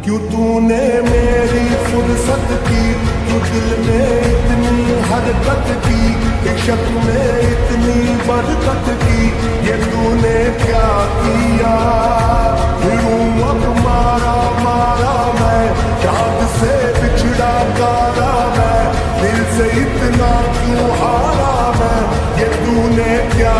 क्यों तूने मेरी फुर्सत की, क्यों दिल में इतनी हरकत की, इश्क में इतनी बरकत की, ये तूने क्या किया। फिरूं अब मारा मारा मैं, चाँद से बिछड़ा तारा मैं, दिल से इतना क्यों हारा मैं, ये तूने क्या